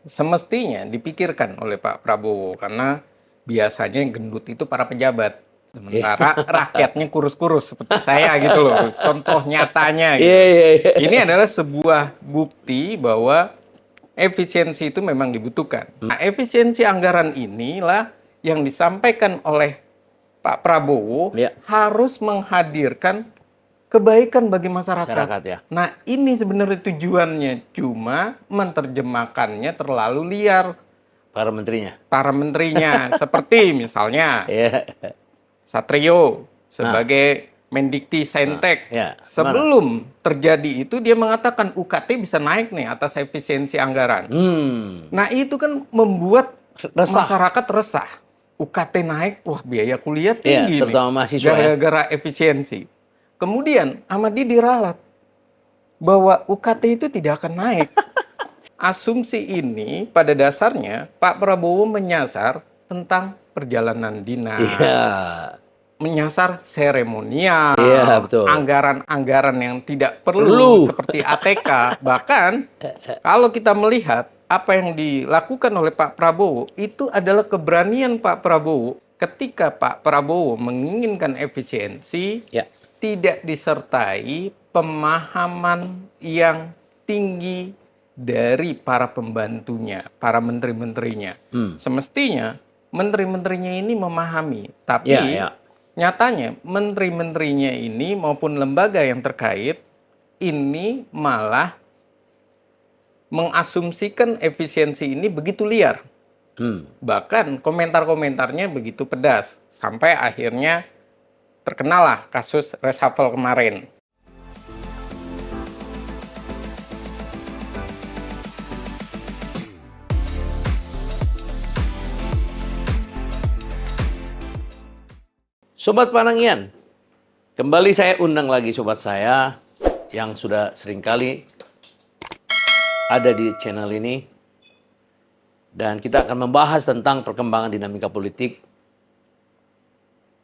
Semestinya dipikirkan oleh Pak Prabowo karena biasanya yang gendut itu para pejabat, Iya. sementara rakyatnya kurus-kurus seperti saya gitu loh, contoh nyatanya Iya, gitu. iya, iya. Ini adalah sebuah bukti bahwa efisiensi itu memang dibutuhkan. Nah, efisiensi anggaran inilah yang disampaikan oleh Pak Prabowo Iya, harus menghadirkan kebaikan bagi masyarakat. masyarakat ya. Nah, ini sebenarnya tujuannya, cuma menerjemahkannya terlalu liar Para menterinya. para menterinya. Seperti misalnya Iya. Satrio Nah, sebagai Mendikti nah, Saintek. ya, gimana? Sebelum terjadi itu dia mengatakan UKT bisa naik nih atas efisiensi anggaran. Hmm, Nah, itu kan membuat resah. masyarakat resah. UKT naik, wah biaya kuliah Iya, tinggi nih, terutama mahasiswa ya. gara-gara efisiensi. Kemudian Ahmad Didi diralat bahwa UKT itu tidak akan naik. Asumsi ini pada dasarnya Pak Prabowo menyasar tentang perjalanan Iya, dinas, menyasar seremonial, iya betul. anggaran-anggaran yang tidak perlu Perlu. seperti ATK. Bahkan kalau kita melihat apa yang dilakukan oleh Pak Prabowo itu adalah keberanian Pak Prabowo ketika Pak Prabowo menginginkan efisiensi Ya. tidak disertai pemahaman yang tinggi dari para pembantunya, para menteri-menterinya. Hmm. Semestinya menteri-menterinya ini memahami, Ya, tapi ya. nyatanya menteri-menterinya ini maupun lembaga yang terkait ini malah mengasumsikan efisiensi ini begitu liar. Hmm. Bahkan komentar-komentarnya begitu pedas sampai akhirnya terkenalah kasus reshuffle kemarin. Sobat Panangian, kembali saya undang lagi sobat saya yang sudah seringkali ada di channel ini. Dan kita akan membahas tentang perkembangan dinamika politik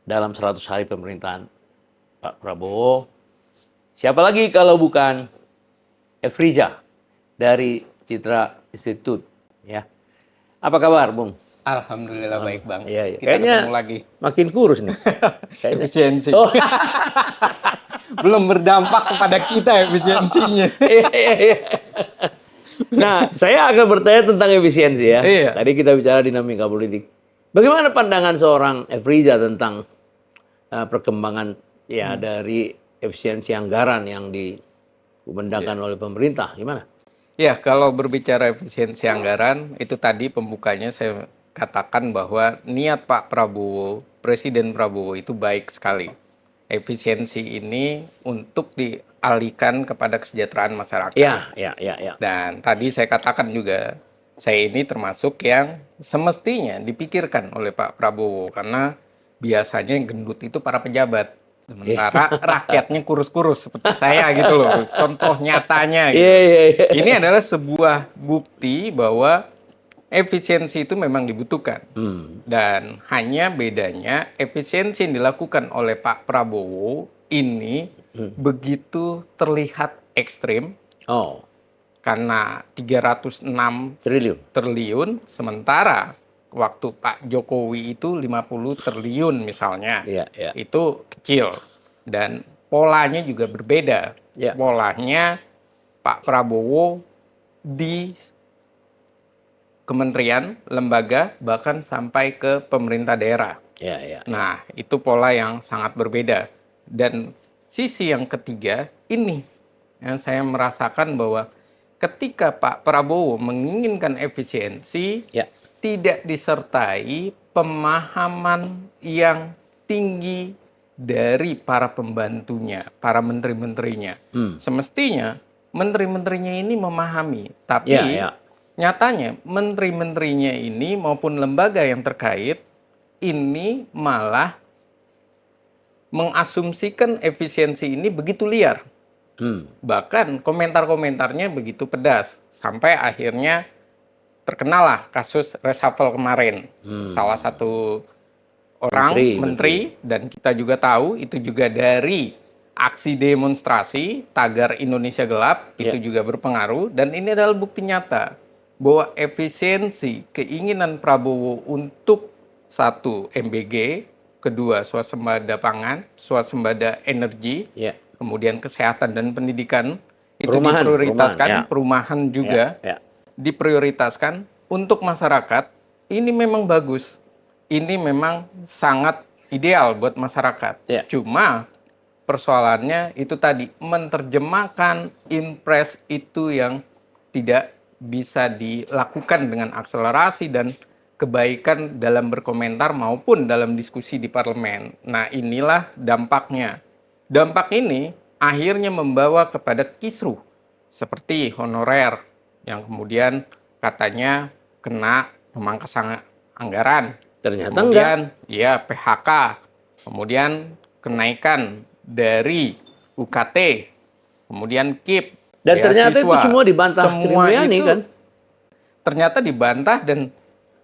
dalam 100 hari pemerintahan Pak Prabowo. Siapa lagi kalau bukan Efriza dari Citra Institute, ya. Apa kabar, Bung? Alhamdulillah baik Bang. Iya, iya. Kita Kayaknya ketemu lagi. makin kurus nih. Kayaknya. Efisiensi. Oh, Belum berdampak kepada kita efisiensinya. iya, iya, iya. Nah, saya akan bertanya tentang efisiensi ya. Iya. Tadi kita bicara dinamika politik. Bagaimana pandangan seorang Efriza tentang perkembangan ya dari efisiensi anggaran yang dikumandangkan oleh pemerintah? Gimana? Ya, kalau berbicara efisiensi anggaran, itu tadi pembukanya saya katakan bahwa niat Pak Prabowo, Presiden Prabowo itu baik sekali. Efisiensi ini untuk dialihkan kepada kesejahteraan masyarakat. Ya, ya, ya, ya. Dan tadi saya katakan juga, saya ini termasuk yang semestinya dipikirkan oleh Pak Prabowo karena biasanya yang gendut itu para pejabat, sementara rakyatnya kurus-kurus seperti saya gitu loh, contoh nyatanya Iya, gitu. iya, iya. Ini adalah sebuah bukti bahwa efisiensi itu memang dibutuhkan. Dan hanya bedanya efisiensi yang dilakukan oleh Pak Prabowo ini begitu terlihat ekstrim Oh, karena 306 triliun. triliun, sementara waktu Pak Jokowi itu 50 triliun misalnya. Iya, iya. Itu kecil. Dan polanya juga berbeda. Ya. Polanya Pak Prabowo di kementerian, lembaga, bahkan sampai ke pemerintah daerah. Ya, ya. Nah, itu pola yang sangat berbeda. Dan sisi yang ketiga, ini yang saya merasakan bahwa ketika Pak Prabowo menginginkan efisiensi, Ya. tidak disertai pemahaman yang tinggi dari para pembantunya, para menteri-menterinya. Semestinya menteri-menterinya ini memahami, tapi Ya, ya. nyatanya menteri-menterinya ini maupun lembaga yang terkait ini malah mengasumsikan efisiensi ini begitu liar. Bahkan komentar-komentarnya begitu pedas sampai akhirnya terkenalah kasus reshuffle kemarin. Salah satu orang menteri dan kita juga tahu itu juga dari aksi demonstrasi tagar Indonesia Gelap itu juga berpengaruh dan ini adalah bukti nyata bahwa efisiensi keinginan Prabowo untuk satu MBG, kedua swasembada pangan, swasembada energi, Ya. kemudian kesehatan dan pendidikan itu perumahan, diprioritaskan, ya. perumahan juga Ya. diprioritaskan untuk masyarakat. Ini memang bagus, ini memang sangat ideal buat masyarakat. Ya. Cuma persoalannya itu tadi, menerjemahkan impres itu yang tidak bisa dilakukan dengan akselerasi dan kebaikan dalam berkomentar maupun dalam diskusi di parlemen. Nah, inilah dampaknya. Dampak ini akhirnya membawa kepada kisruh seperti honorer yang kemudian katanya kena pemangkasan anggaran. Ternyata Kemudian ya PHK, kemudian kenaikan dari UKT, kemudian KIP, dan ternyata itu beasiswa. semua dibantah Sri Semua Mulyani itu kan? ternyata dibantah, dan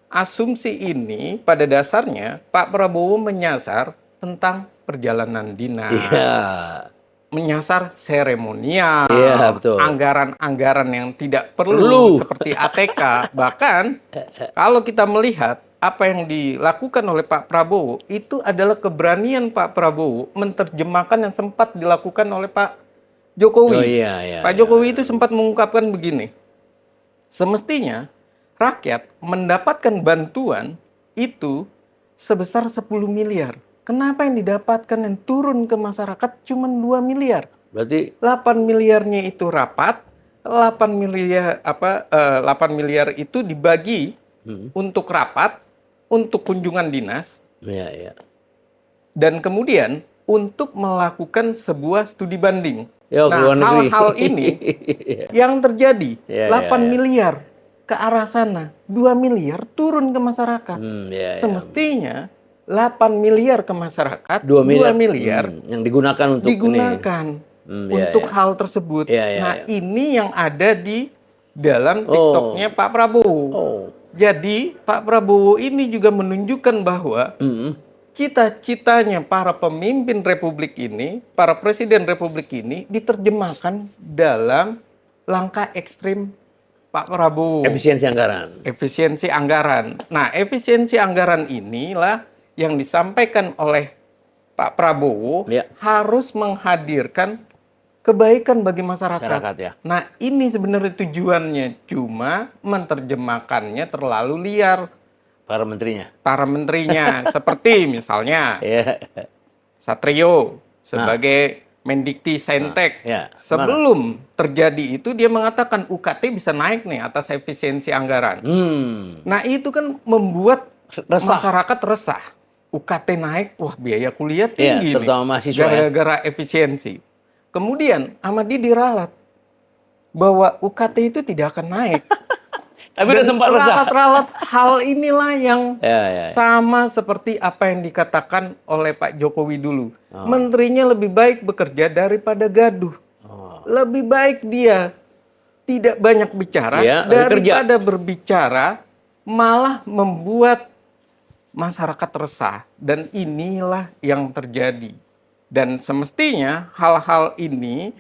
asumsi ini pada dasarnya Pak Prabowo menyasar tentang perjalanan dinas, Iya. menyasar seremonial, Iya, betul. anggaran-anggaran yang tidak perlu seperti ATK. Bahkan kalau kita melihat apa yang dilakukan oleh Pak Prabowo, itu adalah keberanian Pak Prabowo menerjemahkan yang sempat dilakukan oleh Pak Jokowi. Oh iya. Pak Jokowi itu sempat mengungkapkan begini, semestinya rakyat mendapatkan bantuan itu sebesar 10 miliar. Kenapa yang didapatkan yang turun ke masyarakat cuma 2 miliar? Berarti 8 miliarnya itu rapat, 8 miliar itu dibagi untuk rapat, untuk kunjungan dinas, Iya. dan kemudian untuk melakukan sebuah studi banding. Ya, ke luar negeri. Hal-hal ini yang terjadi, Ya, 8 ya. miliar ke arah sana, 2 miliar turun ke masyarakat. Ya. Semestinya 8 miliar ke masyarakat, 2 miliar, 2 miliar yang digunakan untuk untuk hal tersebut. Ya. Ini yang ada di dalam TikToknya Pak Prabowo. Jadi Pak Prabowo ini juga menunjukkan bahwa cita-citanya para pemimpin republik ini, para presiden republik ini diterjemahkan dalam langkah ekstrim Pak Prabowo. Efisiensi anggaran. Efisiensi anggaran. Nah, efisiensi anggaran inilah yang disampaikan oleh Pak Prabowo harus menghadirkan kebaikan bagi masyarakat. Ya. Nah, ini sebenarnya tujuannya, cuma menerjemahkannya terlalu liar. Para menterinya seperti misalnya Satrio sebagai Mendikti Saintek. Sebelum terjadi itu dia mengatakan UKT bisa naik nih atas efisiensi anggaran. Nah, itu kan membuat masyarakat resah. UKT naik, wah biaya kuliah tinggi nih, gara-gara efisiensi. Kemudian Ahmadi diralat bahwa UKT itu tidak akan naik. Tapi udah sempat ralat-ralat hal inilah yang sama seperti apa yang dikatakan oleh Pak Jokowi dulu. Menterinya lebih baik bekerja daripada gaduh. Lebih baik dia tidak banyak bicara daripada berbicara, malah membuat masyarakat resah. Dan inilah yang terjadi. Dan semestinya hal-hal ini,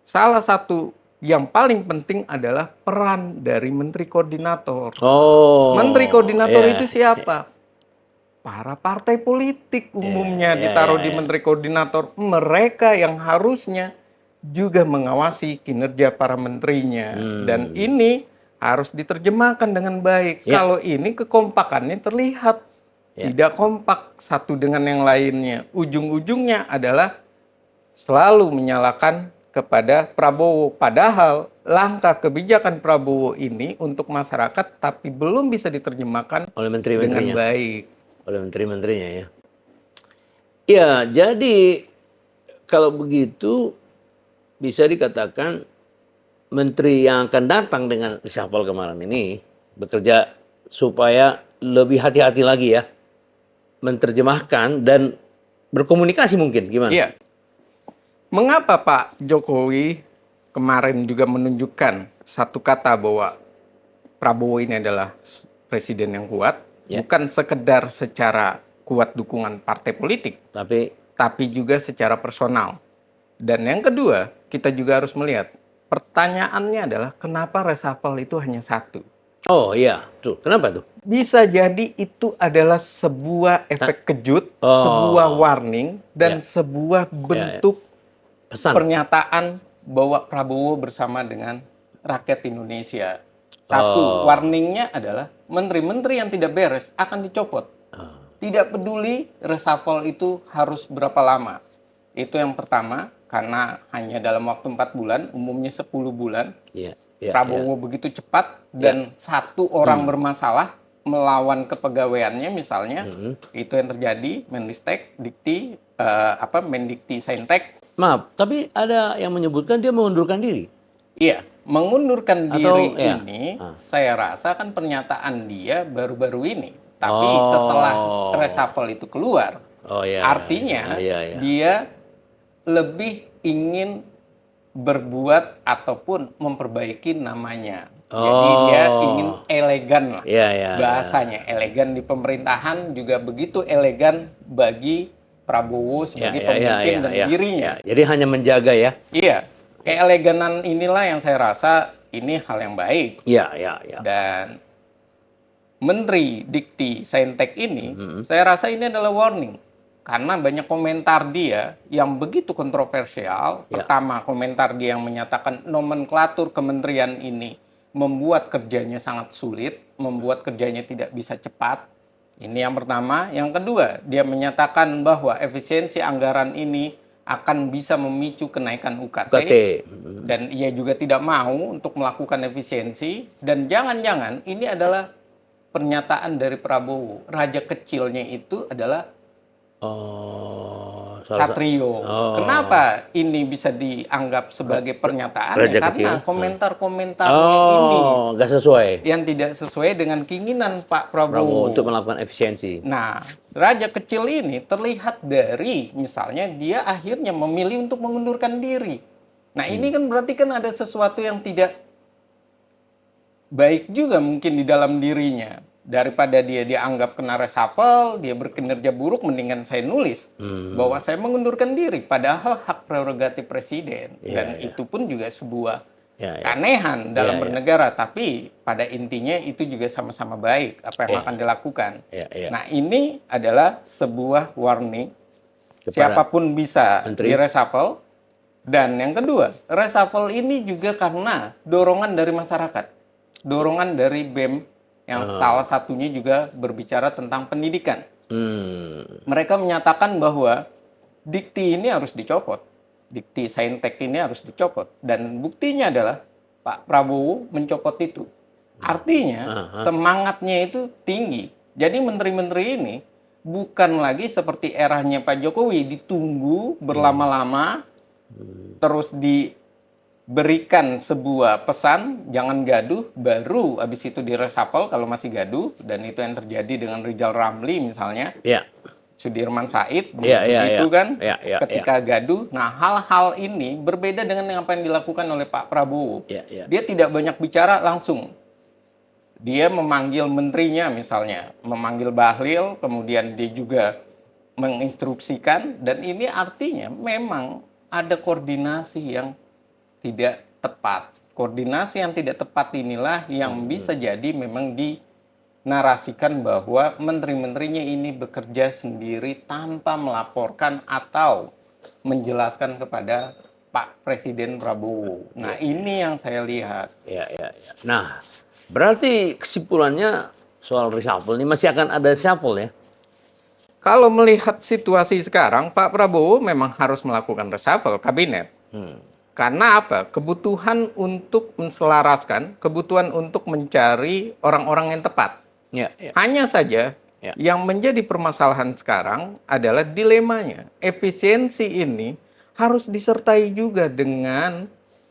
salah satu yang paling penting adalah peran dari Menteri Koordinator. Menteri Koordinator itu siapa? Para partai politik umumnya ditaruh di Menteri Koordinator. Mereka yang harusnya juga mengawasi kinerja para menterinya. Dan ini harus diterjemahkan dengan baik. Kalau ini kekompakannya terlihat. Tidak kompak satu dengan yang lainnya. Ujung-ujungnya adalah selalu menyalahkan kepada Prabowo. Padahal langkah kebijakan Prabowo ini untuk masyarakat tapi belum bisa diterjemahkan oleh menteri-menterinya dengan baik. Oleh menteri-menterinya ya. Ya, jadi kalau begitu bisa dikatakan menteri yang akan datang dengan reshuffle kemarin ini bekerja supaya lebih hati-hati lagi ya. Menerjemahkan dan berkomunikasi mungkin, gimana? Iya. Mengapa Pak Jokowi kemarin juga menunjukkan satu kata bahwa Prabowo ini adalah presiden yang kuat, bukan sekedar secara kuat dukungan partai politik, tapi juga secara personal. Dan yang kedua, kita juga harus melihat pertanyaannya adalah kenapa reshuffle itu hanya satu? Oh iya, tuh. Kenapa tuh? Bisa jadi itu adalah sebuah efek kejut, sebuah Oh, warning, dan ya, sebuah ya, ya. bentuk Pesan. pernyataan bahwa Prabowo bersama dengan rakyat Indonesia. Satu, Oh, warningnya adalah menteri-menteri yang tidak beres akan dicopot. oh, Tidak peduli reshuffle itu harus berapa lama. Itu yang pertama, karena hanya dalam waktu 4 bulan, umumnya 10 bulan. iya, iya, iya. Prabowo begitu cepat dan satu orang bermasalah melawan kepegawaiannya misalnya, itu yang terjadi, Menristek, Dikti, Mendikti Saintek. Maaf, tapi ada yang menyebutkan dia mengundurkan diri. Iya, mengundurkan Atau, diri ya. ini, saya rasa kan pernyataan dia baru-baru ini. Tapi setelah Oh, reshuffle itu keluar, oh ya, artinya ya, ya. dia lebih ingin berbuat ataupun memperbaiki namanya. Jadi dia ingin Oh, elegan lah. ya, ya, Bahasanya elegan di pemerintahan juga begitu elegan bagi Prabowo ya, sebagai ya, pemimpin ya, dan ya, dirinya. ya. Jadi hanya menjaga ya. Iya, keeleganan inilah yang saya rasa ini hal yang baik. Ya, ya, ya. Dan Menteri Dikti Saintek ini, saya rasa ini adalah warning. Karena banyak komentar dia yang begitu kontroversial. Ya. Pertama, komentar dia yang menyatakan nomenklatur kementerian ini membuat kerjanya sangat sulit, membuat kerjanya tidak bisa cepat. Ini yang pertama. Yang kedua, dia menyatakan bahwa efisiensi anggaran ini akan bisa memicu kenaikan UKT. Dan ia juga tidak mau untuk melakukan efisiensi. Dan jangan-jangan ini adalah pernyataan dari Prabowo. Raja kecilnya itu adalah Satrio. Kenapa ini bisa dianggap sebagai pernyataan? Karena komentar-komentarnya ini nggak sesuai. yang tidak sesuai dengan keinginan Pak Prabowo Prabowo untuk melakukan efisiensi. Nah, raja kecil ini terlihat dari misalnya dia akhirnya memilih untuk mengundurkan diri. Nah, ini kan berarti kan ada sesuatu yang tidak baik juga mungkin di dalam dirinya. Daripada dia dianggap kena reshuffle, dia berkinerja buruk, mendingan saya nulis bahwa saya mengundurkan diri. Padahal hak prerogatif presiden. Dan itu pun juga sebuah keanehan dalam bernegara. Tapi pada intinya itu juga sama-sama baik apa yang akan dilakukan. Nah, ini adalah sebuah warning. Siapapun bisa di reshuffle. Dan yang kedua, reshuffle ini juga karena dorongan dari masyarakat. Dorongan dari BEM yang salah satunya juga berbicara tentang pendidikan. Mereka menyatakan bahwa Dikti ini harus dicopot. Dikti Saintek ini harus dicopot. Dan buktinya adalah Pak Prabowo mencopot itu. Artinya semangatnya itu tinggi. Jadi menteri-menteri ini bukan lagi seperti eranya Pak Jokowi, ditunggu berlama-lama, terus diberikan sebuah pesan, jangan gaduh, baru habis itu di reshuffle kalau masih gaduh, dan itu yang terjadi dengan Rizal Ramli misalnya, Sudirman Said, begitu kan, ketika gaduh. Nah, hal-hal ini berbeda dengan apa yang dilakukan oleh Pak Prabowo. Dia tidak banyak bicara langsung. Dia memanggil menterinya misalnya, memanggil Bahlil, kemudian dia juga menginstruksikan, dan ini artinya memang ada koordinasi yang tidak tepat. Koordinasi yang tidak tepat inilah yang bisa jadi memang dinarasikan bahwa menteri-menterinya ini bekerja sendiri tanpa melaporkan atau menjelaskan kepada Pak Presiden Prabowo. Nah, ini yang saya lihat. Nah, berarti kesimpulannya soal reshuffle ini masih akan ada reshuffle ya? Kalau melihat situasi sekarang, Pak Prabowo memang harus melakukan reshuffle kabinet. Karena apa? Kebutuhan untuk menselaraskan, kebutuhan untuk mencari orang-orang yang tepat. Hanya saja yang menjadi permasalahan sekarang adalah dilemanya. Efisiensi ini harus disertai juga dengan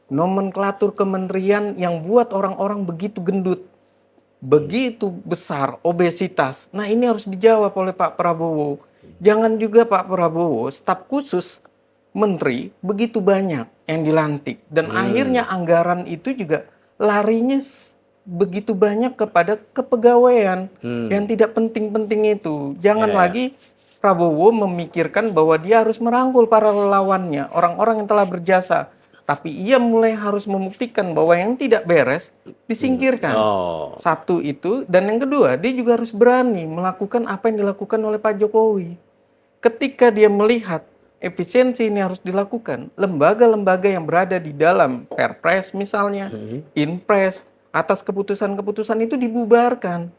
nomenklatur kementerian yang buat orang-orang begitu gendut. Begitu besar obesitas. Nah, ini harus dijawab oleh Pak Prabowo. Jangan juga Pak Prabowo, staf khusus menteri begitu banyak yang dilantik. Dan akhirnya anggaran itu juga larinya begitu banyak kepada kepegawaian yang tidak penting-penting itu. Jangan lagi Prabowo memikirkan bahwa dia harus merangkul para relawannya, orang-orang yang telah berjasa tapi ia mulai harus membuktikan bahwa yang tidak beres disingkirkan. Satu itu, dan yang kedua, dia juga harus berani melakukan apa yang dilakukan oleh Pak Jokowi. Ketika dia melihat efisiensi ini harus dilakukan, lembaga-lembaga yang berada di dalam Perpres misalnya, Inpres, atas keputusan-keputusan itu dibubarkan.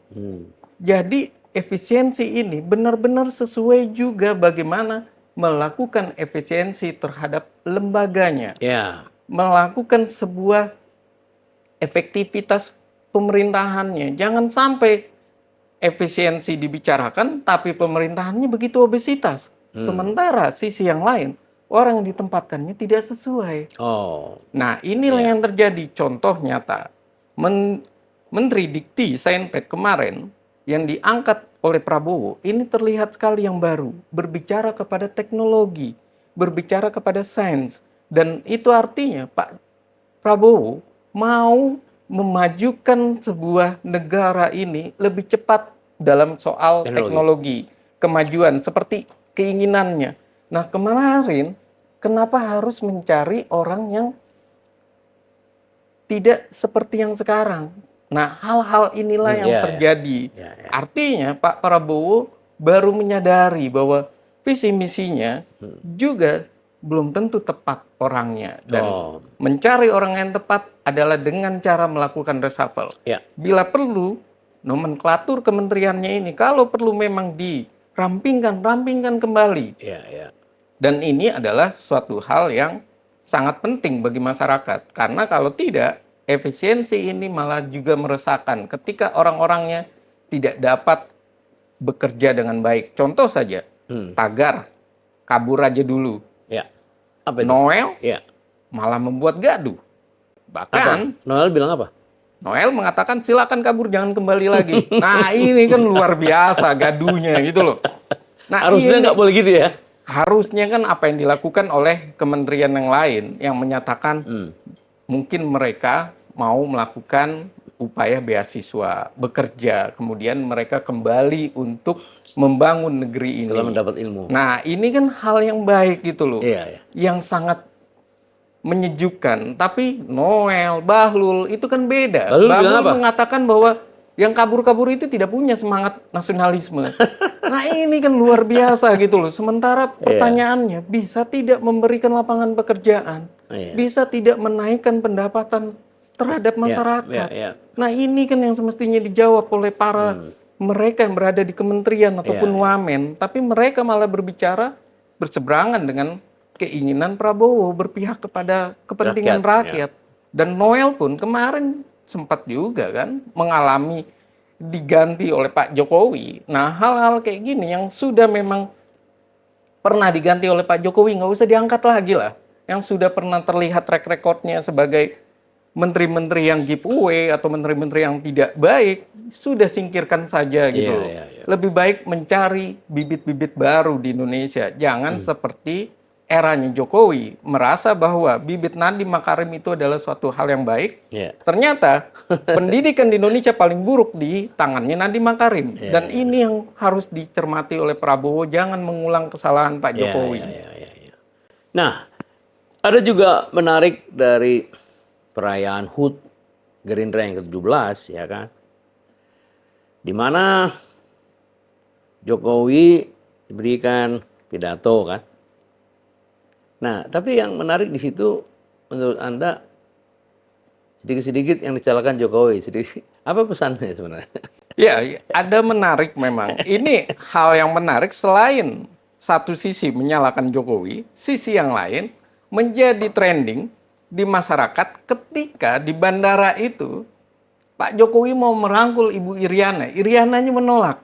Jadi efisiensi ini benar-benar sesuai juga bagaimana melakukan efisiensi terhadap lembaganya. Melakukan sebuah efektivitas pemerintahannya. Jangan sampai efisiensi dibicarakan, tapi pemerintahannya begitu obesitas. Sementara sisi yang lain, orang yang ditempatkannya tidak sesuai. Nah, inilah yang terjadi. Contoh nyata. Menteri Dikti Saintek kemarin yang diangkat oleh Prabowo, ini terlihat sekali yang baru. Berbicara kepada teknologi, berbicara kepada sains. Dan itu artinya Pak Prabowo mau memajukan sebuah negara ini lebih cepat dalam soal teknologi, kemajuan seperti keinginannya. Nah, kemarin kenapa harus mencari orang yang tidak seperti yang sekarang? Nah, hal-hal inilah yang terjadi. Artinya Pak Prabowo baru menyadari bahwa visi misinya juga belum tentu tepat orangnya. Dan mencari orang yang tepat adalah dengan cara melakukan reshuffle. Bila perlu, nomenklatur kementeriannya ini, kalau perlu memang dirampingkan kembali. Dan ini adalah suatu hal yang sangat penting bagi masyarakat. Karena kalau tidak, efisiensi ini malah juga meresahkan ketika orang-orangnya tidak dapat bekerja dengan baik. Contoh saja, tagar, kabur aja dulu. Apa itu? Noel malah membuat gaduh. Bahkan Noel bilang apa? Noel mengatakan silakan kabur, jangan kembali lagi. Nah, ini kan luar biasa gaduhnya gitu loh. Nah, harusnya nggak boleh gitu ya? Harusnya kan apa yang dilakukan oleh kementerian yang lain yang menyatakan mungkin mereka mau melakukan upaya beasiswa, bekerja, kemudian mereka kembali untuk membangun negeri ini. Setelah mendapat ilmu. Nah, ini kan hal yang baik gitu loh. Yang sangat menyejukkan. Tapi Noel, Bahlul itu kan beda. Bahlul mengatakan bahwa yang kabur-kabur itu tidak punya semangat nasionalisme. Nah, ini kan luar biasa gitu loh. Sementara pertanyaannya, bisa tidak memberikan lapangan pekerjaan, bisa tidak menaikkan pendapatan terhadap masyarakat. Nah, ini kan yang semestinya dijawab oleh para mereka yang berada di kementerian ataupun wamen. Tapi mereka malah berbicara berseberangan dengan keinginan Prabowo, berpihak kepada kepentingan rakyat. Dan Noel pun kemarin sempat juga kan mengalami diganti oleh Pak Jokowi. Nah, hal-hal kayak gini yang sudah memang pernah diganti oleh Pak Jokowi nggak usah diangkat lagi lah. Yang sudah pernah terlihat track recordnya sebagai menteri-menteri yang giveaway atau menteri-menteri yang tidak baik, sudah singkirkan saja gitu loh. Lebih baik mencari bibit-bibit baru di Indonesia. Jangan seperti eranya Jokowi merasa bahwa bibit Nadiem Makarim itu adalah suatu hal yang baik. Ternyata pendidikan di Indonesia paling buruk di tangannya Nadiem Makarim. Dan ini yang harus dicermati oleh Prabowo, jangan mengulang kesalahan Pak Jokowi. Nah, ada juga menarik dari perayaan HUT Gerindra yang ke-17 ya kan. Di mana Jokowi diberikan pidato kan. Nah, tapi yang menarik di situ menurut Anda sedikit-sedikit yang dicalakan Jokowi, sedikit. Apa pesannya sebenarnya? Ya, ada menarik memang. Ini hal yang menarik selain satu sisi menyalahkan Jokowi, sisi yang lain menjadi trending di masyarakat ketika di bandara itu Pak Jokowi mau merangkul Ibu Iriana. Iriananya menolak.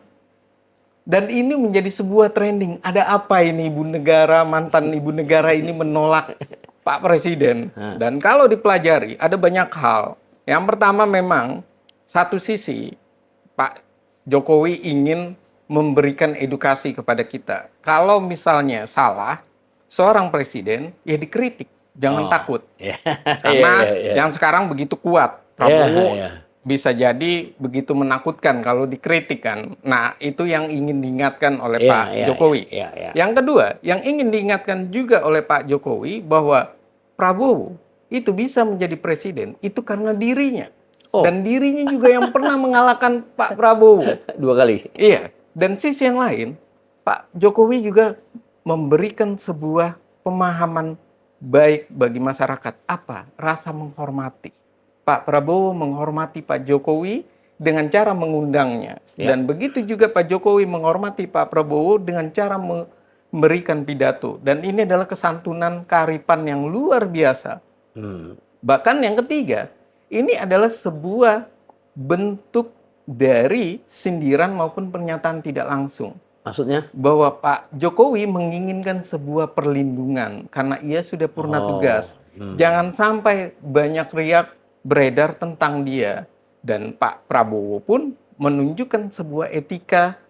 Dan ini menjadi sebuah trending. Ada apa ini ibu negara, mantan ibu negara ini menolak Pak Presiden? Dan kalau dipelajari, ada banyak hal. Yang pertama memang, satu sisi, Pak Jokowi ingin memberikan edukasi kepada kita. Kalau misalnya salah, seorang presiden, ya dikritik. Jangan takut. Karena yang sekarang begitu kuat. Prabowo bisa jadi begitu menakutkan kalau dikritik kan. Nah, itu yang ingin diingatkan oleh Pak Jokowi. Yang kedua, yang ingin diingatkan juga oleh Pak Jokowi bahwa Prabowo itu bisa menjadi presiden, itu karena dirinya. Oh. Dan dirinya juga yang pernah mengalahkan Pak Prabowo. 2 kali. Iya, dan sisi yang lain, Pak Jokowi juga memberikan sebuah pemahaman baik bagi masyarakat. Apa? Rasa menghormati. Pak Prabowo menghormati Pak Jokowi dengan cara mengundangnya. Ya. Dan begitu juga Pak Jokowi menghormati Pak Prabowo dengan cara memberikan pidato. Dan ini adalah kesantunan kearifan yang luar biasa. Bahkan yang ketiga, ini adalah sebuah bentuk dari sindiran maupun pernyataan tidak langsung. Maksudnya? Bahwa Pak Jokowi menginginkan sebuah perlindungan karena ia sudah purna tugas. Jangan sampai banyak riak beredar tentang dia. Dan Pak Prabowo pun menunjukkan sebuah etika,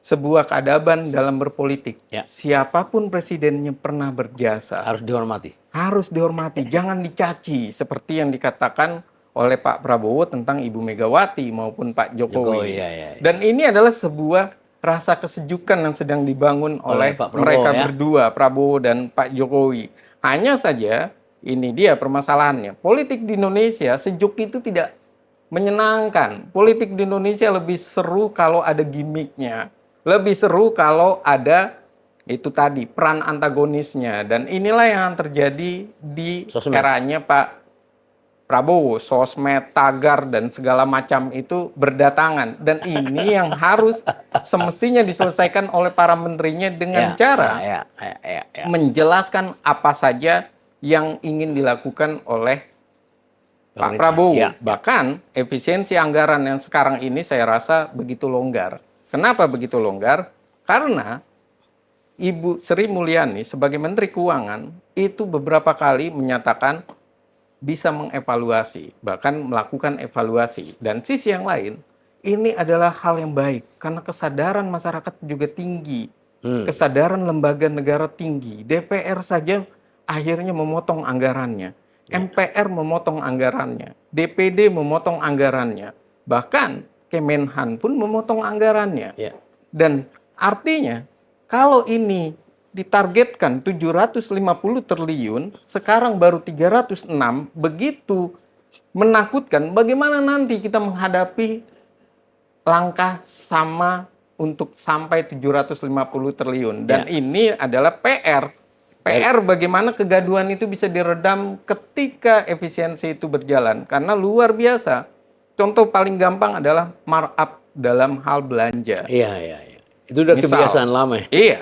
sebuah keadaban dalam berpolitik. Ya. Siapapun presidennya pernah berjasa. Harus dihormati. Harus dihormati, jangan dicaci seperti yang dikatakan oleh Pak Prabowo tentang Ibu Megawati maupun Pak Jokowi. Ya. Dan ini adalah sebuah rasa kesejukan yang sedang dibangun oleh Pak Prabowo, mereka ya? berdua, Prabowo dan Pak Jokowi. Hanya saja, ini dia permasalahannya. Politik di Indonesia sejuk itu tidak menyenangkan. Politik di Indonesia lebih seru kalau ada gimmicknya. Lebih seru kalau ada itu tadi peran antagonisnya, dan inilah yang terjadi di eranya Pak Prabowo. Sosmed, tagar dan segala macam itu berdatangan, dan ini yang harus semestinya diselesaikan oleh para menterinya dengan cara menjelaskan apa saja yang ingin dilakukan oleh Pak Prabowo. Bahkan efisiensi anggaran yang sekarang ini saya rasa begitu longgar. Kenapa begitu longgar? Karena Ibu Sri Mulyani sebagai Menteri Keuangan itu beberapa kali menyatakan bisa mengevaluasi, bahkan melakukan evaluasi. Dan sisi yang lain, ini adalah hal yang baik karena kesadaran masyarakat juga tinggi, kesadaran lembaga negara tinggi. DPR saja akhirnya memotong anggarannya, MPR memotong anggarannya, DPD memotong anggarannya, bahkan Kemenhan pun memotong anggarannya. Dan artinya kalau ini ditargetkan 750 triliun, sekarang baru 306, begitu menakutkan. Bagaimana nanti kita menghadapi langkah sama untuk sampai 750 triliun. Dan ini adalah PR. PR bagaimana kegaduhan itu bisa diredam ketika efisiensi itu berjalan. Karena luar biasa. Contoh paling gampang adalah markup dalam hal belanja. Iya. Itu udah kebiasaan lama ya? Iya.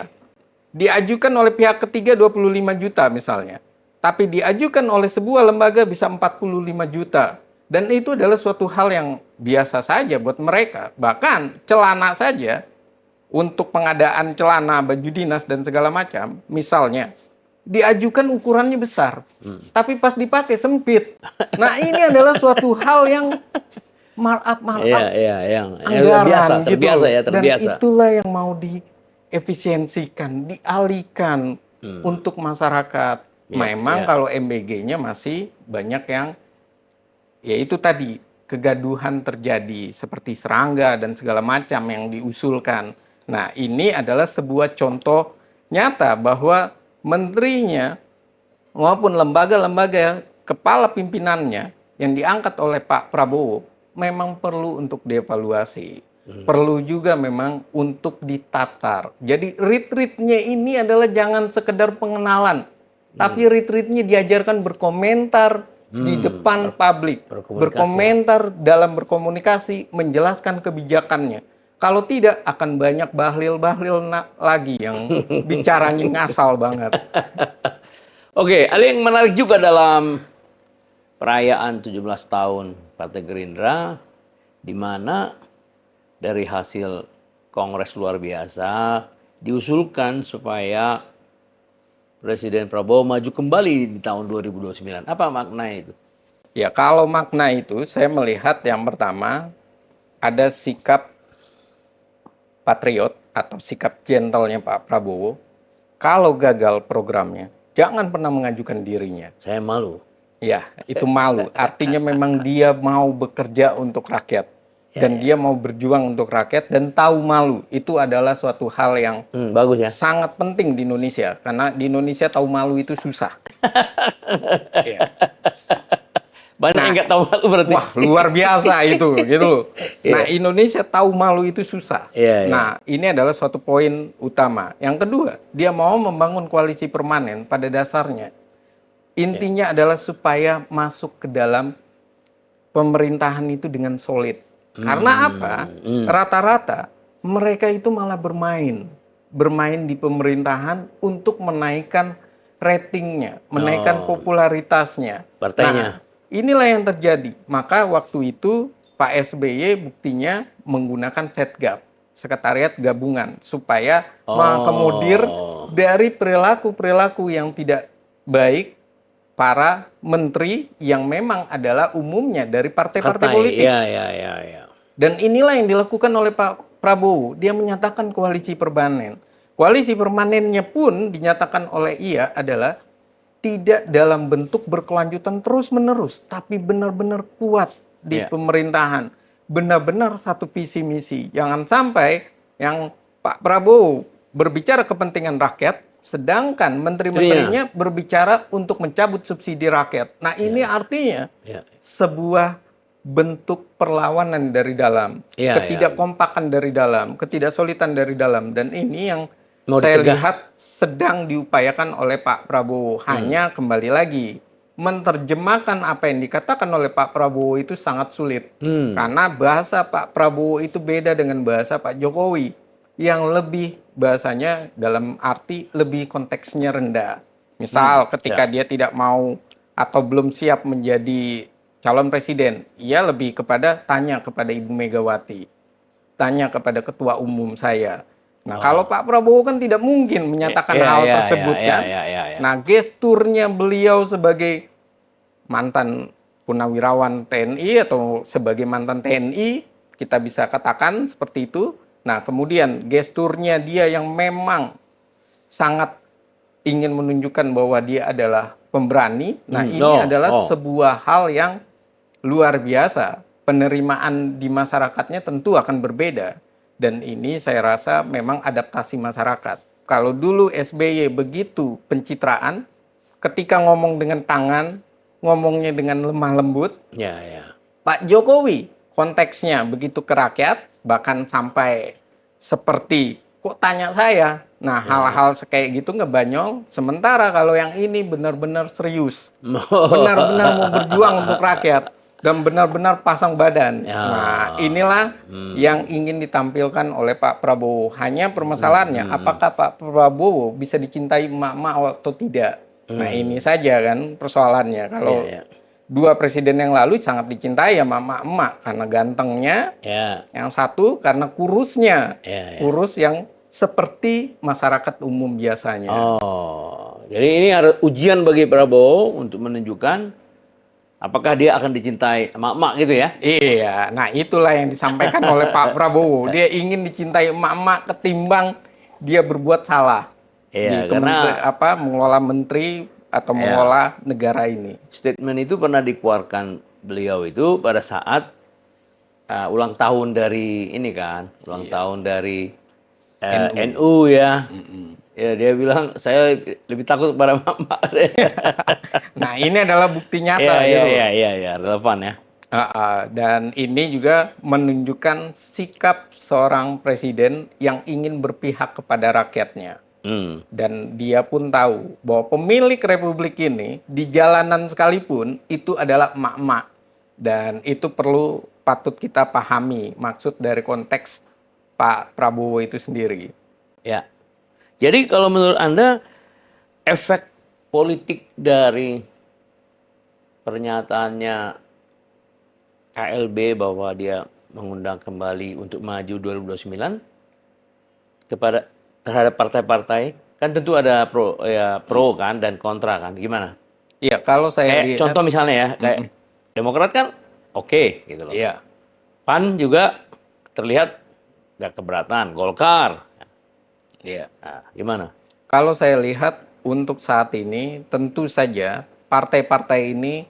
Diajukan oleh pihak ketiga 25 juta misalnya. Tapi diajukan oleh sebuah lembaga bisa 45 juta. Dan itu adalah suatu hal yang biasa saja buat mereka. Bahkan celana saja, untuk pengadaan celana, baju dinas, dan segala macam, misalnya, diajukan ukurannya besar. Tapi pas dipakai sempit. Nah ini adalah suatu hal yang markup anggaran terbiasa. Dan itulah yang mau diefisiensikan, dialihkan untuk masyarakat. Memang kalau MBG-nya masih banyak yang ya itu tadi kegaduhan terjadi seperti serangga dan segala macam yang diusulkan. Nah ini adalah sebuah contoh nyata bahwa menterinya maupun lembaga-lembaga kepala pimpinannya yang diangkat oleh Pak Prabowo memang perlu untuk dievaluasi. Perlu juga memang untuk ditatar. Jadi retreat-nya ini adalah jangan sekedar pengenalan, tapi retreat-nya diajarkan berkomentar di depan publik, berkomentar dalam berkomunikasi, menjelaskan kebijakannya. Kalau tidak akan banyak bahlil-bahlil lagi yang bicaranya ngasal banget. Oke, ada yang menarik juga dalam perayaan 17 tahun Partai Gerindra, di mana dari hasil Kongres luar biasa diusulkan supaya Presiden Prabowo maju kembali di tahun 2029. Apa makna itu? Ya, kalau makna itu saya melihat yang pertama ada sikap patriot atau sikap gentlenya Pak Prabowo. Kalau gagal programnya, jangan pernah mengajukan dirinya. Saya malu. Ya, itu malu. Artinya memang dia mau bekerja untuk rakyat. Dan dia mau berjuang untuk rakyat dan tahu malu. Itu adalah suatu hal yang bagus ya. Sangat penting di Indonesia. Karena di Indonesia tahu malu itu susah. Ya. Banyak Nah, yang nggak tahu malu berarti. wah, luar biasa itu, gitu loh. Nah, Iya. Indonesia tahu malu itu susah. Iya, iya. Nah, ini adalah suatu poin utama. Yang kedua, dia mau membangun koalisi permanen pada dasarnya. Iya. Intinya adalah supaya masuk ke dalam pemerintahan itu dengan solid. Karena apa? Hmm. Rata-rata mereka itu malah bermain di pemerintahan untuk menaikkan ratingnya, menaikkan Oh, popularitasnya. Nah, partainya. inilah yang terjadi. Maka waktu itu Pak SBY buktinya menggunakan Setgab, Sekretariat Gabungan, supaya mengakomodir Oh, dari perilaku-perilaku yang tidak baik para menteri yang memang adalah umumnya dari partai-partai partai. politik. Iya, iya, iya, iya. Dan inilah yang dilakukan oleh Pak Prabowo. Dia menyatakan koalisi permanen. Koalisi permanennya pun dinyatakan oleh ia adalah tidak dalam bentuk berkelanjutan terus-menerus, tapi benar-benar kuat di Iya. pemerintahan. Benar-benar satu visi misi. Jangan sampai yang Pak Prabowo berbicara kepentingan rakyat, sedangkan Istrinya. menteri-menterinya berbicara untuk mencabut subsidi rakyat. Nah, Iya, ini artinya iya. sebuah bentuk perlawanan dari dalam, Iya, iya. ketidakkompakan dari dalam, ketidaksolidan dari dalam, dan ini yang Mau saya dicegah. lihat sedang diupayakan oleh Pak Prabowo. Hanya kembali lagi menerjemahkan apa yang dikatakan oleh Pak Prabowo itu sangat sulit. Hmm. Karena bahasa Pak Prabowo itu beda dengan bahasa Pak Jokowi yang lebih bahasanya dalam arti lebih konteksnya rendah. Misal ketika Ya. dia tidak mau atau belum siap menjadi calon presiden, ia lebih kepada tanya kepada Ibu Megawati, tanya kepada ketua umum saya. Nah, kalau Oh. Pak Prabowo kan tidak mungkin menyatakan Iya, hal iya, iya, tersebut iya, kan. iya, iya, iya. Nah, gesturnya beliau sebagai mantan purnawirawan TNI atau sebagai mantan TNI, kita bisa katakan seperti itu. Nah, kemudian gesturnya dia yang memang sangat ingin menunjukkan bahwa dia adalah pemberani. Nah, ini Oh, adalah oh. sebuah hal yang luar biasa. Penerimaan di masyarakatnya tentu akan berbeda. Dan ini saya rasa memang adaptasi masyarakat. Kalau dulu SBY begitu pencitraan, ketika ngomong dengan tangan, ngomongnya dengan lemah lembut. Ya, ya. Pak Jokowi konteksnya begitu ke rakyat, bahkan sampai seperti kok tanya saya. Nah, Ya, ya. hal-hal kayak gitu ngebanyol. Sementara kalau yang ini benar-benar serius, benar-benar mau berjuang untuk rakyat, dan benar-benar pasang badan. Ya. Nah, inilah yang ingin ditampilkan oleh Pak Prabowo. Hanya permasalahannya, apakah Pak Prabowo bisa dicintai emak-emak atau tidak? Nah, ini saja kan persoalannya. Ya, Kalau ya. dua presiden yang lalu sangat dicintai sama emak-emak karena gantengnya, Ya, yang satu karena kurusnya, ya, ya. kurus yang seperti masyarakat umum biasanya. Oh, jadi ini harus ujian bagi Prabowo untuk menunjukkan apakah dia akan dicintai emak-emak gitu ya? Iya, nah itulah yang disampaikan oleh Pak Prabowo. Dia ingin dicintai emak-emak ketimbang dia berbuat salah di Iya, karena mengelola menteri atau ya, mengelola negara ini. statement itu pernah dikeluarkan beliau itu pada saat ulang tahun dari ini kan, ulang tahun dari NU ya. Ya, dia bilang saya lebih takut kepada emak-emak. Nah, ini adalah bukti Iya, nyata iya, gitu iya, loh. iya, iya, relevan ya. Dan ini juga menunjukkan sikap seorang presiden yang ingin berpihak kepada rakyatnya. Hmm. Dan dia pun tahu bahwa pemilik republik ini di jalanan sekalipun itu adalah emak-emak. Dan itu patut kita pahami maksud dari konteks Pak Prabowo itu sendiri. Ya. Jadi kalau menurut Anda efek politik dari pernyataannya KLB bahwa dia mengundang kembali untuk maju 2029 kepada terhadap partai-partai kan tentu ada pro kan dan kontra kan gimana? Iya, kalau saya Kayak lihat, contoh misalnya ya kayak Demokrat kan oke gitu loh. iya, PAN juga terlihat nggak keberatan. Golkar, iya. nah, gimana? Kalau saya lihat untuk saat ini tentu saja partai-partai ini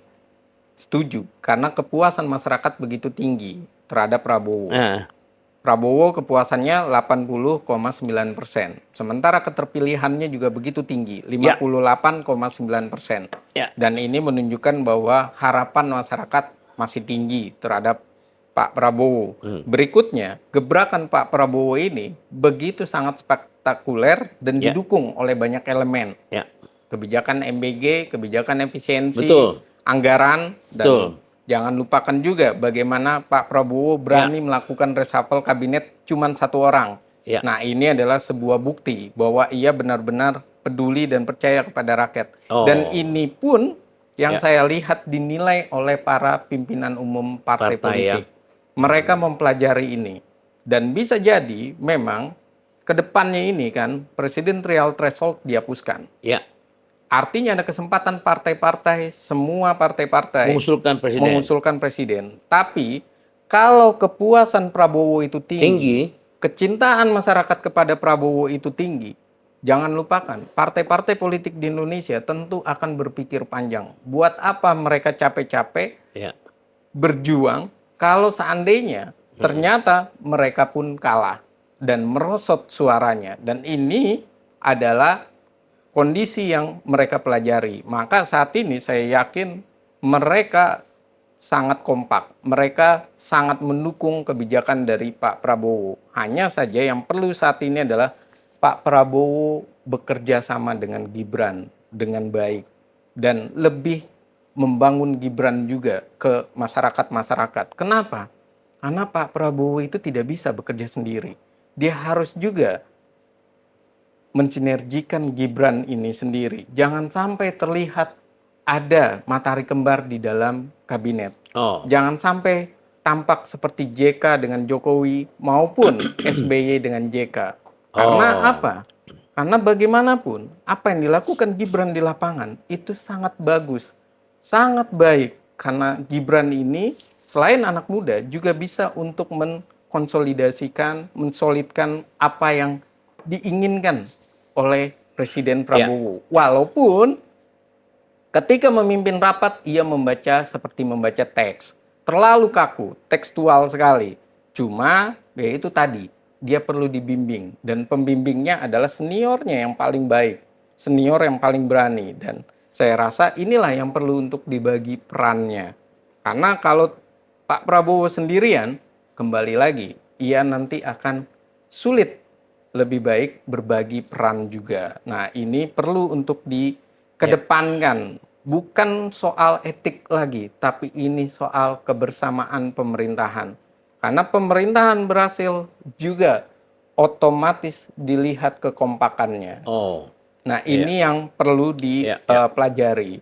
setuju karena kepuasan masyarakat begitu tinggi terhadap Prabowo. Nah, Prabowo kepuasannya 80,9%. Sementara keterpilihannya juga begitu tinggi, 58,9%. Ya. Dan ini menunjukkan bahwa harapan masyarakat masih tinggi terhadap Pak Prabowo. Berikutnya, gebrakan Pak Prabowo ini begitu sangat spektakuler dan Ya. didukung oleh banyak elemen. Ya. Kebijakan MBG, kebijakan efisiensi, Betul. anggaran, dan Betul. jangan lupakan juga bagaimana Pak Prabowo berani melakukan reshuffle kabinet cuma satu orang. Ya. Nah, ini adalah sebuah bukti bahwa ia benar-benar peduli dan percaya kepada rakyat. Dan ini pun yang saya lihat dinilai oleh para pimpinan umum partai politik. Mereka mempelajari ini. Dan bisa jadi memang ke depannya ini kan presidential threshold dihapuskan. Ya. Artinya ada kesempatan partai-partai, semua partai-partai mengusulkan presiden. Tapi kalau kepuasan Prabowo itu tinggi, kecintaan masyarakat kepada Prabowo itu tinggi, jangan lupakan partai-partai politik di Indonesia tentu akan berpikir panjang. Buat apa mereka capek-capek berjuang kalau seandainya ternyata mereka pun kalah dan merosot suaranya. Dan ini adalah kondisi yang mereka pelajari. Maka saat ini saya yakin mereka sangat kompak. Mereka sangat mendukung kebijakan dari Pak Prabowo. Hanya saja yang perlu saat ini adalah Pak Prabowo bekerja sama dengan Gibran dengan baik. Dan lebih membangun Gibran juga ke masyarakat-masyarakat. Kenapa? Karena Pak Prabowo itu tidak bisa bekerja sendiri. Dia harus juga mensinergikan Gibran ini sendiri. Jangan sampai terlihat ada matahari kembar di dalam kabinet. Jangan sampai tampak seperti JK dengan Jokowi maupun SBY dengan JK. Karena apa? Karena bagaimanapun apa yang dilakukan Gibran di lapangan itu sangat bagus, sangat baik. Karena Gibran ini selain anak muda juga bisa untuk mengkonsolidasikan, mensolidkan apa yang diinginkan oleh Presiden Prabowo. Walaupun ketika memimpin rapat ia membaca seperti membaca teks. Terlalu kaku, tekstual sekali. Cuma ya itu tadi, dia perlu dibimbing. Dan pembimbingnya adalah seniornya yang paling baik. Senior yang paling berani. Dan saya rasa inilah yang perlu untuk dibagi perannya. Karena kalau Pak Prabowo sendirian, kembali lagi, ia nanti akan sulit. Lebih baik berbagi peran juga. Nah, ini perlu untuk dikedepankan. Bukan soal etik lagi, tapi ini soal kebersamaan pemerintahan. Karena pemerintahan berhasil juga otomatis dilihat kekompakannya. Nah, ini yang perlu dipelajari.